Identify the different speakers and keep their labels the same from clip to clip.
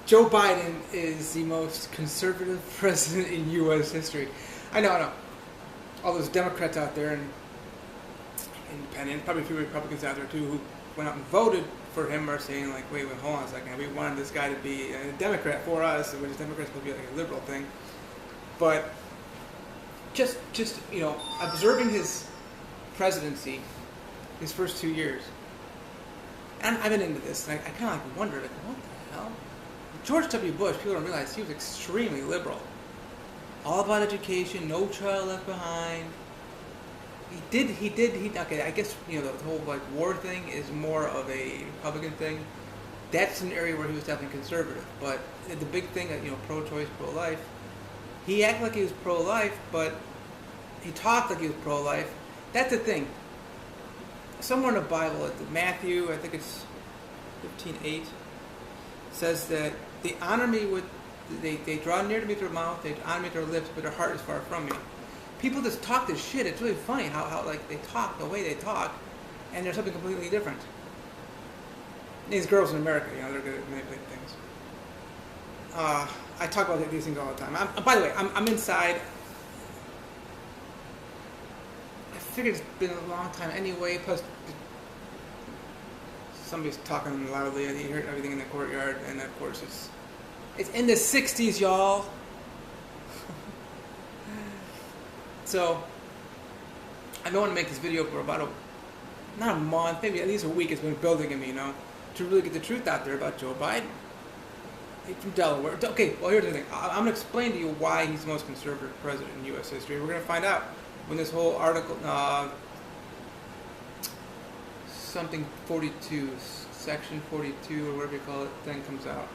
Speaker 1: Joe Biden is the most conservative president in U.S. history. I know. All those Democrats out there and independent, probably a few Republicans out there too, who went out and voted for him are saying like, wait, hold on a second, we wanted this guy to be a Democrat for us, which is Democrats supposed to be like a liberal thing. But just observing his presidency, his first 2 years, and I've been into this, and I kind of like wonder, like, what the hell? George W. Bush, people don't realize he was extremely liberal. All about education, no child left behind. Okay, I guess, the whole, like, war thing is more of a Republican thing. That's an area where he was definitely conservative. But the big thing, pro-choice, pro-life, he acted like he was pro-life, but he talked like he was pro-life. That's the thing. Somewhere in the Bible, Matthew, I think it's 15:8, says that they honor me with, they draw near to me with their mouth, they honor me with their lips, but their heart is far from me. People just talk this shit. It's really funny how like they talk, the way they talk, and there's something completely different. These girls in America, they're good at manipulating things. I talk about these things all the time. By the way, I'm inside. I figured it's been a long time anyway. Plus, somebody's talking loudly, and you hear everything in the courtyard, and of course it's in the 60s, y'all. So, I've been wanting to make this video for about not a month, maybe at least a week. It's been building in me, to really get the truth out there about Joe Biden. He's from Delaware. Okay, well, here's the thing. I'm going to explain to you why he's the most conservative president in U.S. history. We're going to find out when this whole article, something 42, section 42, or whatever you call it, thing comes out.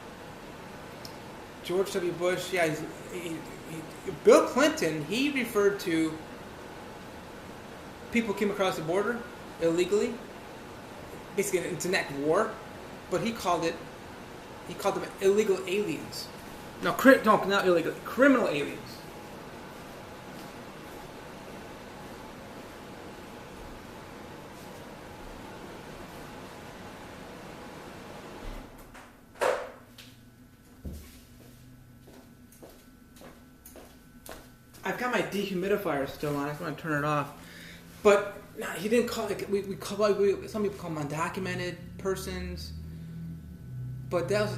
Speaker 1: George W. Bush, Bill Clinton, he referred to people who came across the border illegally, basically to enact war, but he called them illegal aliens. No, not illegal, criminal aliens. I've got my dehumidifier still on. I just want to turn it off. But no, he didn't call it. Some people call them undocumented persons. But that's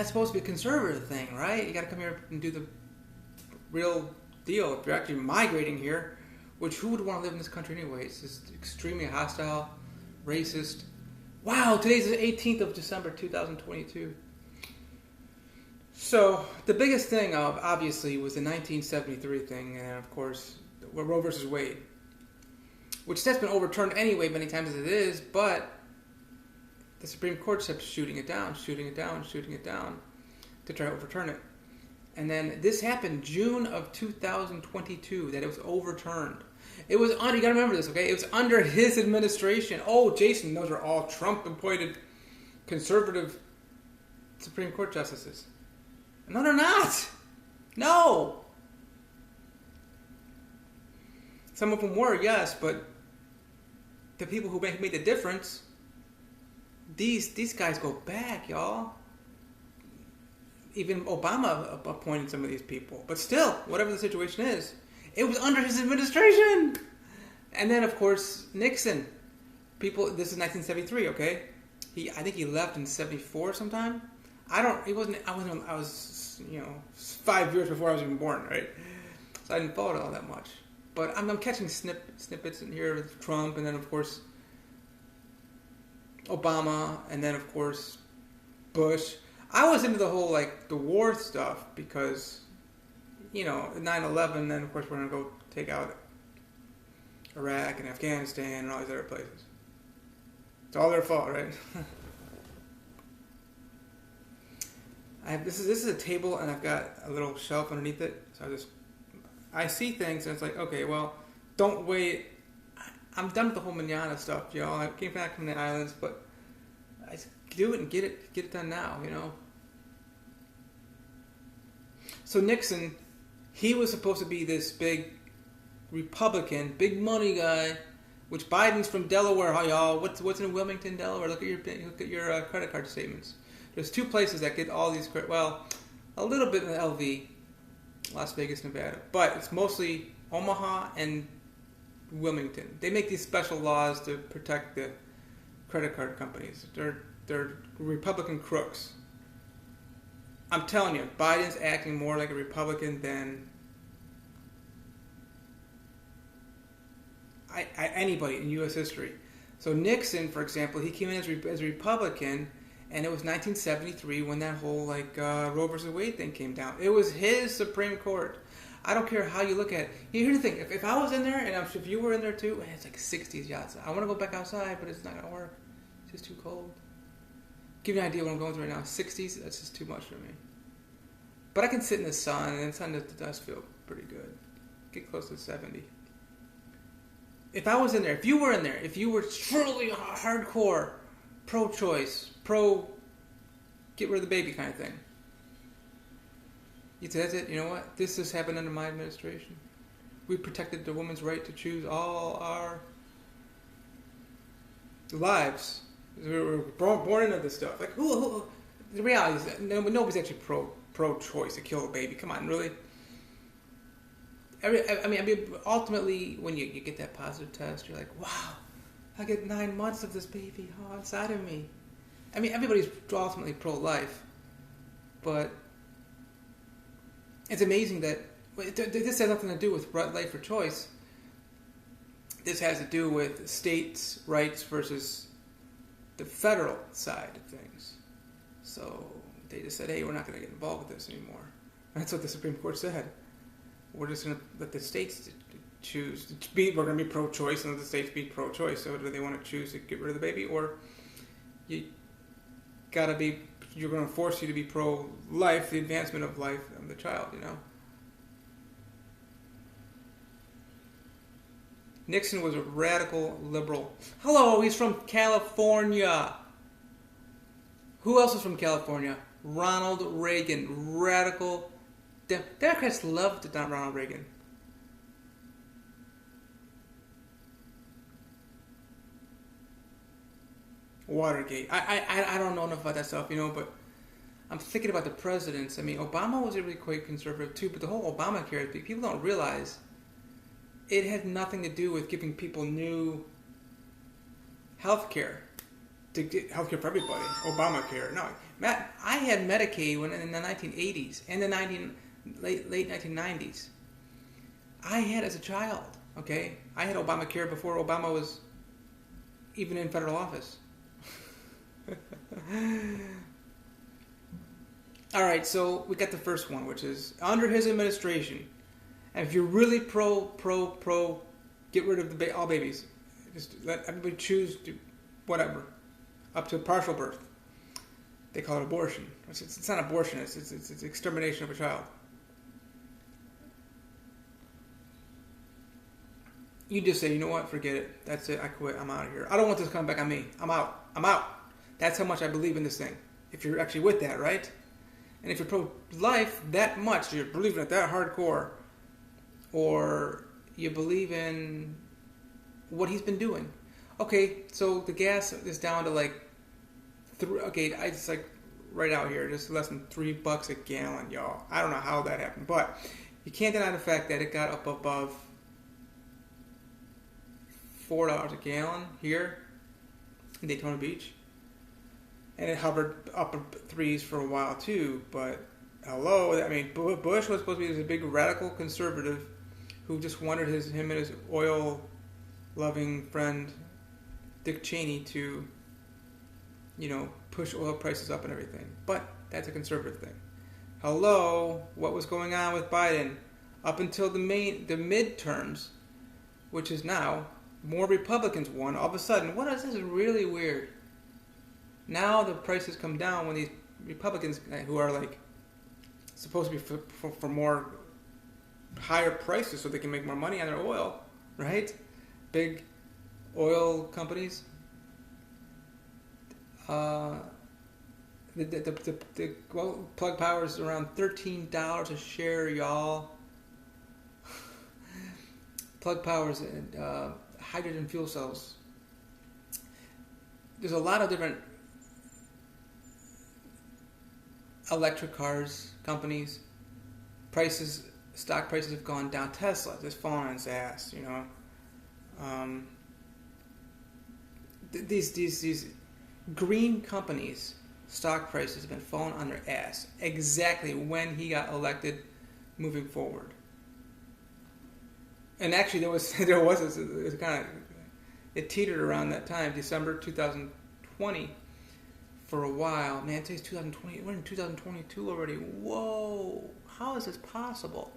Speaker 1: supposed to be a conservative thing, right? You got to come here and do the real deal. If you're actually migrating here, which who would want to live in this country anyway? It's just extremely hostile, racist. Wow, today's the 18th of December, 2022. So, the biggest thing, obviously, was the 1973 thing, and of course, Roe versus Wade. Which that's been overturned anyway many times as it is, but the Supreme Court kept shooting it down to try to overturn it. And then this happened June of 2022, that it was overturned. It was under, you gotta remember this, okay? It was under his administration. Oh, Jason, those are all Trump-appointed conservative Supreme Court justices. No, they're not. No. Some of them were, yes, but the people who made the difference, these guys go back, y'all. Even Obama appointed some of these people. But still, whatever the situation is, it was under his administration. And then, of course, Nixon. This is 1973, okay? I think he left in 74 sometime. I was 5 years before I was even born, right? So I didn't follow it all that much. But I'm catching snippets in here with Trump, and then of course Obama, and then of course Bush. I was into the whole the war stuff because 9/11. Then of course we're gonna go take out Iraq and Afghanistan and all these other places. It's all their fault, right? This is a table, and I've got a little shelf underneath it. So I see things, and it's like, okay, well, don't wait. I'm done with the whole manana stuff, y'all. I came back from the islands, but I just do it and get it done now, So Nixon, he was supposed to be this big Republican, big money guy, which Biden's from Delaware, y'all. What's in Wilmington, Delaware? Look at your credit card statements. there's two places that get all these well, a little bit in LV, Las Vegas, Nevada, but it's mostly Omaha and Wilmington. They make these special laws to protect the credit card companies. They're Republican crooks. I'm telling you, Biden's acting more like a Republican than anybody in U.S. history. So Nixon, for example, he came in as a Republican, and it was 1973 when that whole Roe versus Wade thing came down. It was his Supreme Court. I don't care how you look at it. Here's the thing: if I was in there, and I'm sure if you were in there too, it's like 60s outside. I want to go back outside, but it's not gonna work. It's just too cold. Give you an idea what I'm going through right now. 60s, that's just too much for me. But I can sit in the sun, and the sun does feel pretty good. Get close to 70. If I was in there, if you were in there, if you were truly hardcore, pro-choice, get rid of the baby kind of thing, you'd say, that's it, you know what? This has happened under my administration. We protected the woman's right to choose all our lives. We were born into this stuff. Like, who the reality is that nobody's actually pro-choice to kill a baby. Come on, really? I mean, ultimately, when you get that positive test, you're like, wow, I get 9 months of this baby inside of me. I mean, everybody's ultimately pro-life, but it's amazing that this has nothing to do with life or choice. This has to do with states' rights versus the federal side of things. So they just said, hey, we're not going to get involved with this anymore. That's what the Supreme Court said. We're just going to let the states choose. We're going to be pro-choice and let the states be pro-choice. So do they want to choose to get rid of the baby, or you're going to force you to be pro-life, the advancement of life of the child, you know? Nixon was a radical liberal. Hello, he's from California. Who else is from California? Ronald Reagan, radical. Democrats loved Ronald Reagan. Watergate. I don't know enough about that stuff, you know, but I'm thinking about the presidents. I mean, Obama was really quite conservative too, but the whole Obamacare, people don't realize it had nothing to do with giving people new health care. To get health care for everybody. Obamacare. No. Matt, I had Medicaid in the 1980s and the late 1990s. I had as a child, okay? I had Obamacare before Obama was even in federal office. All right, so we got the first one, which is under his administration. And if you're really pro, get rid of all babies. Just let everybody choose to whatever, up to partial birth. They call it abortion. It's not abortion. It's extermination of a child. You just say, you know what, forget it. That's it. I quit. I'm out of here. I don't want this coming back on me. I'm out. That's how much I believe in this thing. If you're actually with that, right? And if you're pro-life that much, you're believing it that hardcore, or you believe in what he's been doing. Okay, so the gas is down to it's like right out here, just less than $3 a gallon, y'all. I don't know how that happened, but you can't deny the fact that it got up above $4 a gallon here in Daytona Beach, and it hovered upper threes for a while too. But hello, I mean, Bush was supposed to be this big radical conservative who just wanted him and his oil-loving friend Dick Cheney to, push oil prices up and everything. But that's a conservative thing. Hello, what was going on with Biden up until the midterms, which is now more Republicans won. All of a sudden, this is really weird. Now the prices come down when these Republicans who are supposed to be for more higher prices so they can make more money on their oil, right? Big oil companies. Plug Power is around $13 a share, y'all. Plug Power is hydrogen fuel cells. There's a lot of different electric cars companies, stock prices have gone down. Tesla just falling on its ass, you know. These green companies, stock prices have been falling on their ass exactly when he got elected, moving forward. And actually, it was kind of, it teetered around that time, December 2020, for a while. Man, today's 2020. We're in 2022 already. Whoa! How is this possible?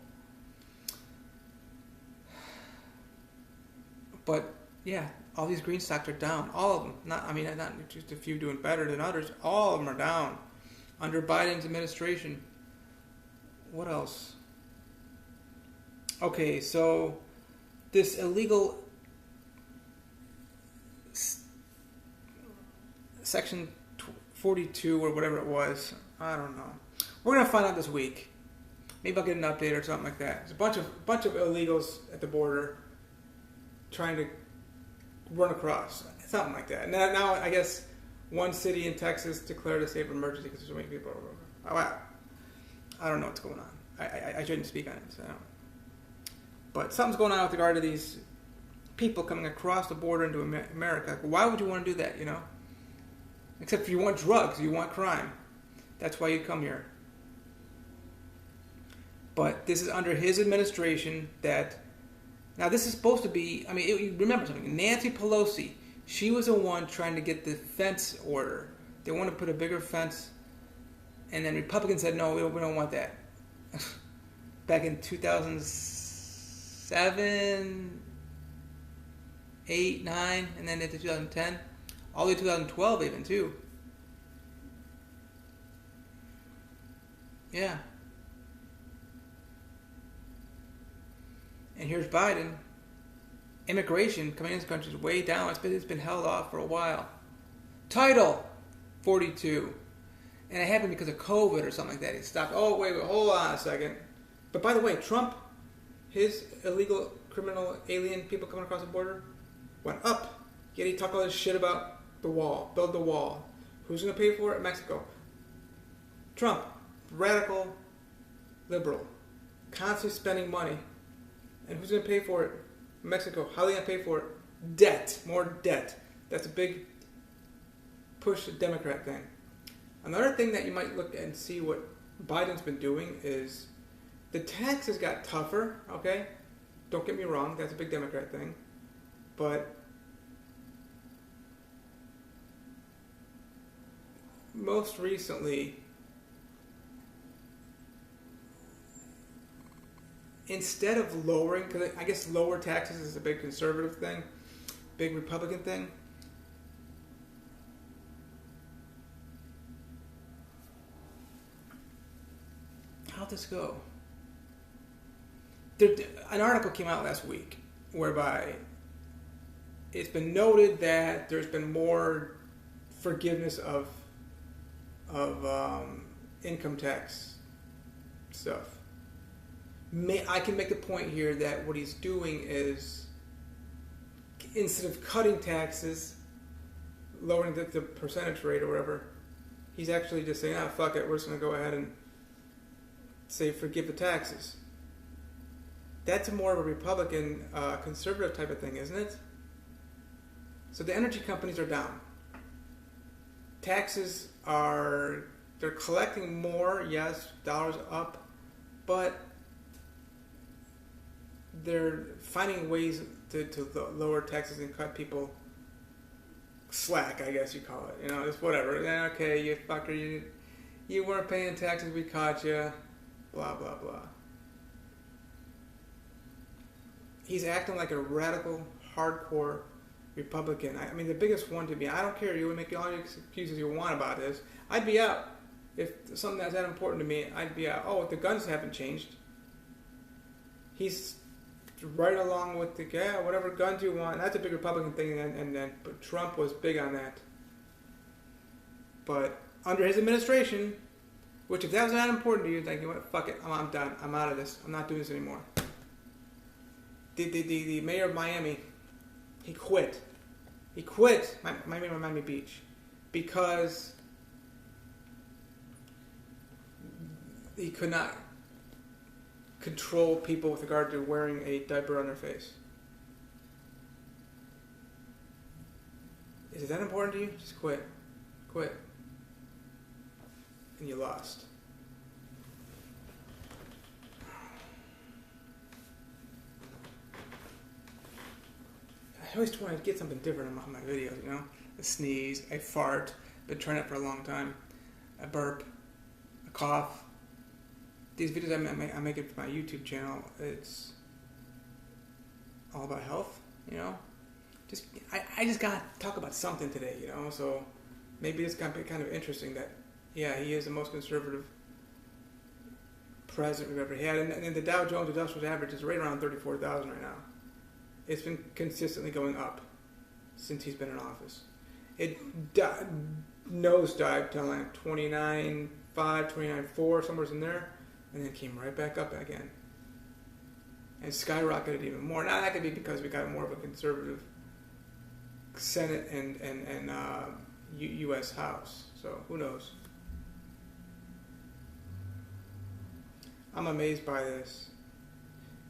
Speaker 1: But yeah, all these green stocks are down. All of them. Not just a few doing better than others. All of them are down under Biden's administration. What else? Okay, so this illegal Section 42 or whatever it was, I don't know. We're gonna find out this week. Maybe I'll get an update or something like that. There's a bunch of illegals at the border trying to run across, something like that. Now I guess one city in Texas declared a state of emergency because there's so many people. I don't know what's going on. I shouldn't speak on it. So. But something's going on with regard to these people coming across the border into America. Why would you want to do that, you know? Except if you want drugs, you want crime. That's why you come here. But this is under his administration that... Now, this is supposed to be... remember something. Nancy Pelosi, she was the one trying to get the fence order. They want to put a bigger fence. And then Republicans said, no, we don't want that. Back in 2007, 8, 9, and then into 2010. All the way to 2012 even, too. Yeah. And here's Biden. Immigration coming into this country is way down. It's been held off for a while. Title 42. And it happened because of COVID or something like that. It stopped. Oh, wait, hold on a second. But by the way, Trump, his illegal, criminal, alien people coming across the border went up. Yet he talked all this shit about the wall. Build the wall. Who's going to pay for it? Mexico. Trump, radical, liberal, constantly spending money. And who's going to pay for it? Mexico. How are they going to pay for it? Debt. More debt. That's a big push Democrat thing. Another thing that you might look and see what Biden's been doing is the taxes got tougher, okay? Don't get me wrong, that's a big Democrat thing. But most recently, instead of lowering, because I guess lower taxes is a big conservative thing, big Republican thing. How'd this go? An article came out last week whereby it's been noted that there's been more forgiveness of income tax stuff. I can make the point here that what he's doing is, instead of cutting taxes, lowering the percentage rate or whatever, he's actually just saying, fuck it, we're just going to go ahead and say forgive the taxes. That's more of a Republican, conservative type of thing, isn't it? So the energy companies are down. Taxes they're collecting more, yes, dollars up, but they're finding ways to lower taxes and cut people slack, I guess you call it. You know, just whatever. Okay, you fucker, you weren't paying taxes, we caught you. Blah, blah, blah. He's acting like a radical, hardcore Republican. I mean, the biggest one to me, I don't care, you would make all your excuses you want about this. I'd be out. If something that's that important to me, I'd be out. Oh, the guns haven't changed. He's right along with the, whatever guns you want. That's a big Republican thing, but Trump was big on that. But under his administration, which if that was that important to you, like, you know what, fuck it, I'm done. I'm out of this. I'm not doing this anymore. The mayor of Miami, he quit. He quit Miami Beach because he could not control people with regard to wearing a diaper on their face. Is it that important to you? Just quit. Quit. And you lost. I always want to get something different on my videos, you know? A sneeze, a fart, been trying it for a long time, a burp, a cough. These videos I make it for my YouTube channel, it's all about health, you know? I just gotta talk about something today, you know? So maybe it's gonna be kind of interesting that, yeah, he is the most conservative president we've ever had. And the Dow Jones Industrial Average is right around 34,000 right now. It's been consistently going up since he's been in office. It nosedived to like 29.5, 29.4, somewhere in there, and then came right back up again. And skyrocketed even more. Now that could be because we got more of a conservative Senate and U.S. House. So who knows? I'm amazed by this.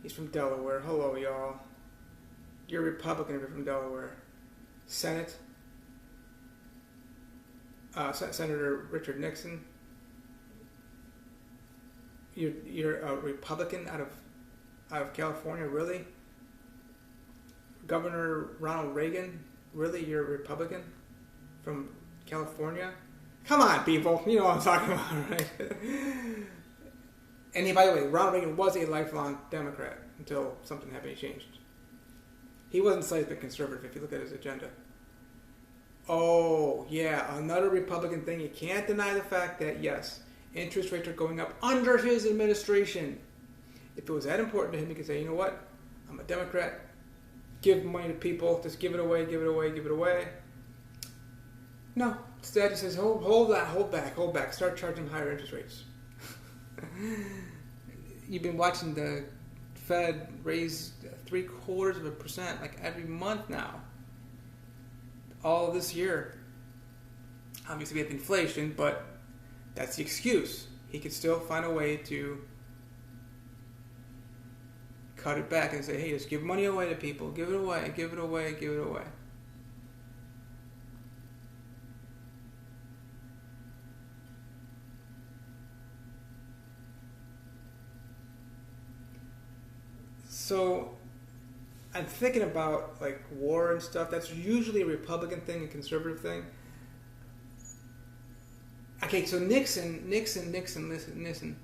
Speaker 1: He's from Delaware. Hello, y'all. You're a Republican if you're from Delaware. Senate. Senator Richard Nixon. You're a Republican out of California, really? Governor Ronald Reagan, really? You're a Republican from California? Come on, people. You know what I'm talking about, right? And by the way, Ronald Reagan was a lifelong Democrat until something happened. He changed. He wasn't slightly conservative if you look at his agenda. Oh, yeah, another Republican thing. You can't deny the fact that, yes, interest rates are going up under his administration. If it was that important to him, he could say, you know what? I'm a Democrat. Give money to people. Just give it away, give it away, give it away. No. Instead, he says, hold back. Start charging higher interest rates. You've been watching the Fed raise 0.75% like every month now. All this year. Obviously, we have inflation, but that's the excuse. He could still find a way to cut it back and say, hey, just give money away to people. Give it away, give it away, give it away. So I'm thinking about like war and stuff. That's usually a Republican thing, a conservative thing. Okay, so Nixon, listen.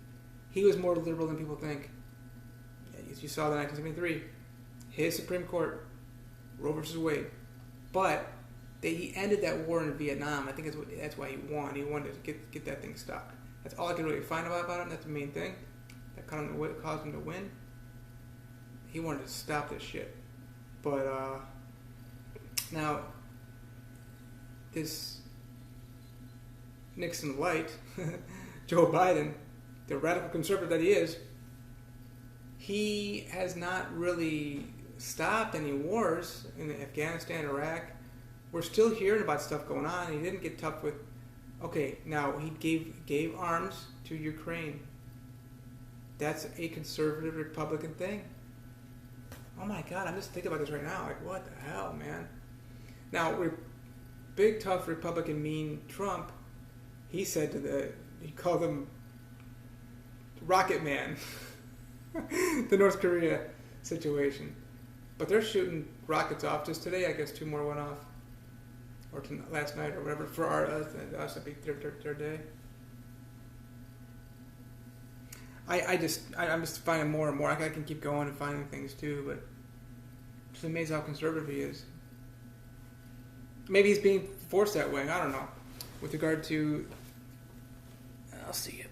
Speaker 1: He was more liberal than people think. You saw that in 1973. His Supreme Court, Roe versus Wade. But he ended that war in Vietnam. I think that's why he won. He wanted to get that thing stopped. That's all I can really find about him. That's the main thing that caused him to win. He wanted to stop this shit. But now this Nixon light, Joe Biden, the radical conservative that he is, he has not really stopped any wars in Afghanistan, Iraq. We're still hearing about stuff going on. He didn't get tough with. Okay, now he gave arms to Ukraine. That's a conservative Republican thing. Oh my God, I'm just thinking about this right now. Like, what the hell, man? Now, big tough Republican mean Trump. He said he called him Rocket Man. The North Korea situation. But they're shooting rockets off just today. I guess 2 more went off. Or last night or whatever. For us, it'd be their day. I'm just finding more and more. I can keep going and finding things too, but it's amazing how conservative he is. Maybe he's being forced that way. I don't know. With regard to, I'll see you.